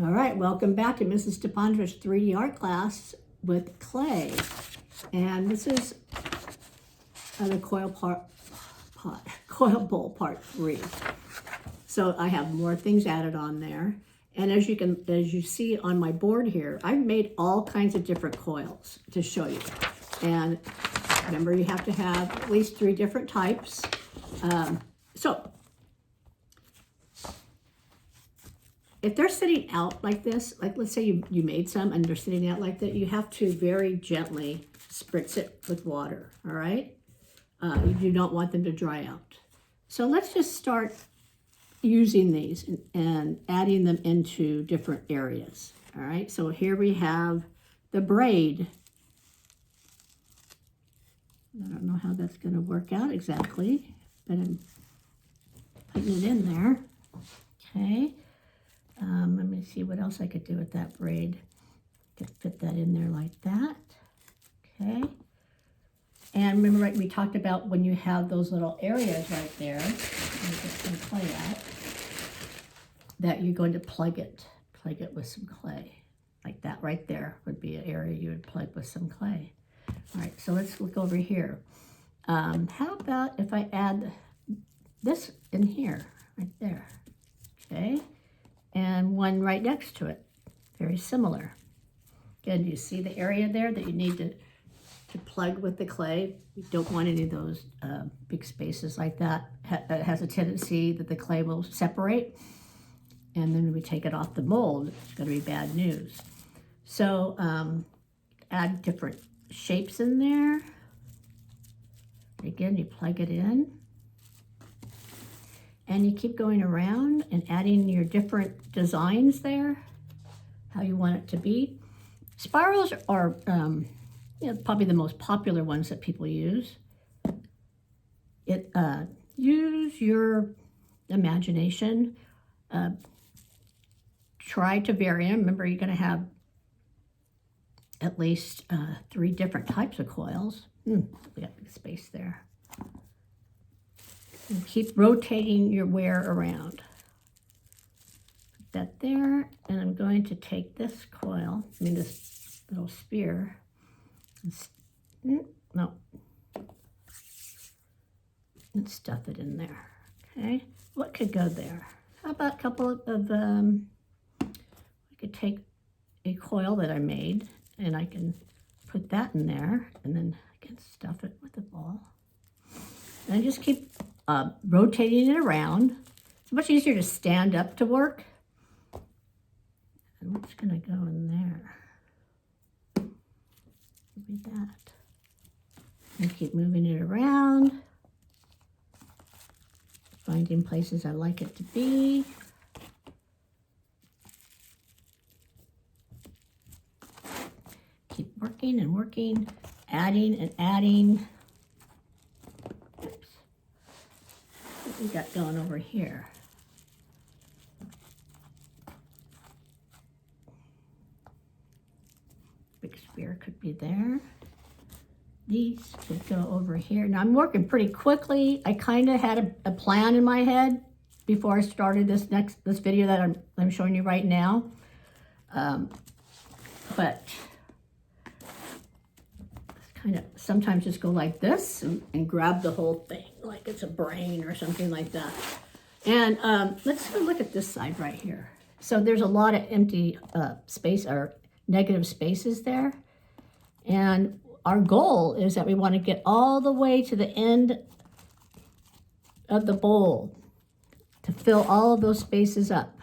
All right, welcome back to Mrs. Stepanovich's 3D art class with clay. And this is the coil bowl part 3. So I have more things added on there. And as you see on my board here, I've made all kinds of different coils to show you. And remember, you have to have at least 3 different types. So if they're sitting out like this, like let's say you made some and they're sitting out like that, you have to very gently spritz it with water, all right? You do not want them to dry out. So let's just start using these and adding them into different areas, all right? So here we have the braid. I don't know how that's going to work out exactly, but I'm putting it in there, okay? Let me see what else I could do with that braid. Could fit that in there like that. Okay. And remember, right, we talked about when you have those little areas right there, let me get some clay out, that you're going to plug it with some clay. Like that right there would be an area you would plug with some clay. All right, so let's look over here. How about if I add this in here, right there, okay? And one right next to it, very similar. Again, you see the area there that you need to plug with the clay. You don't want any of those big spaces like that. It has a tendency that the clay will separate, and then when we take it off the mold, it's going to be bad news. So add different shapes in there. Again, you plug it in. And you keep going around and adding your different designs there, how you want it to be. Spirals are probably the most popular ones that people use. Use your imagination. Try to vary them. Remember, you're going to have at least 3 different types of coils. We got big space there. And keep rotating your wear around. Put that there, and I'm going to take this coil, this little spear, and stuff it in there, okay? What could go there? How about a couple of, I could take a coil that I made, and I can put that in there, and then I can stuff it with a ball. And I just keep rotating it around. It's much easier to stand up to work. And what's going to go in there? Maybe that. And keep moving it around. Finding places I like it to be. Keep working and working, adding and adding. We got going over here. Big spear could be there. These could go over here. Now I'm working pretty quickly. I kind of had a plan in my head before I started this video that I'm showing you right now. But kind of sometimes just go like this and grab the whole thing like it's a brain or something like that. And let's go look at this side right here. So there's a lot of empty space or negative spaces there. And our goal is that we want to get all the way to the end of the bowl to fill all of those spaces up.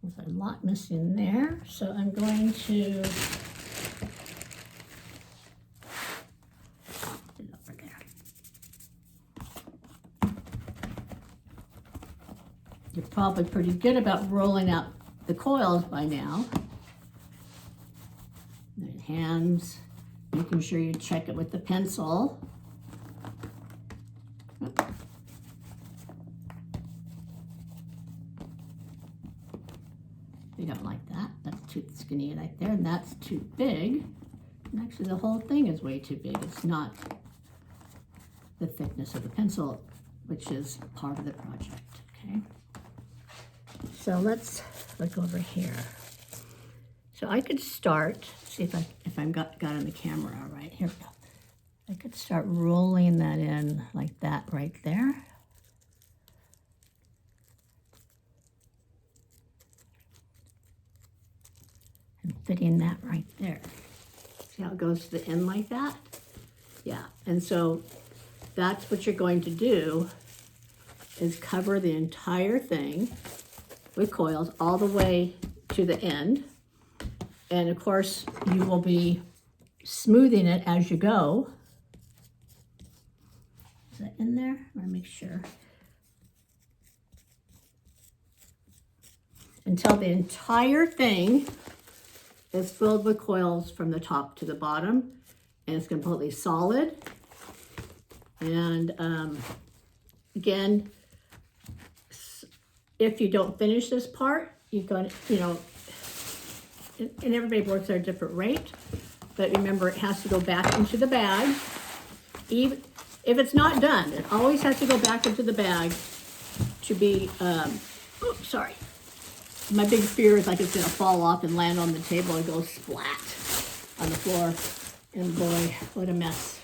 There's a lot missing there, so I'm going to put it over there. You're probably pretty good about rolling out the coils by now. The hands, making sure you check it with the pencil. We don't like that. That's too skinny right there, and that's too big. And actually, the whole thing is way too big. It's not the thickness of the pencil which is part of the project, okay? So let's look over here. So I could start, see if I'm got on the camera all right. Here we go. I could start rolling that in like that right there. And fitting that right there. See how it goes to the end like that? Yeah, and so that's what you're going to do, is cover the entire thing with coils all the way to the end. And of course, you will be smoothing it as you go. Is that in there? I want to make sure. Until the entire thing is filled with coils from the top to the bottom, and it's completely solid. And again, if you don't finish this part, you're going to, you know, and everybody works at a different rate, but remember, it has to go back into the bag. Even if it's not done, it always has to go back into the bag to be, oops, sorry. My big fear is like it's gonna fall off and land on the table and go splat on the floor. And boy, what a mess.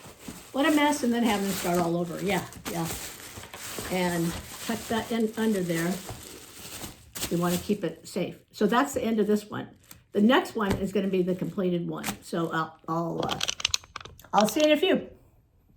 What a mess, and then having to start all over. Yeah. And tuck that in under there. You wanna keep it safe. So that's the end of this one. The next one is going to be the completed one. So I'll see you in a few.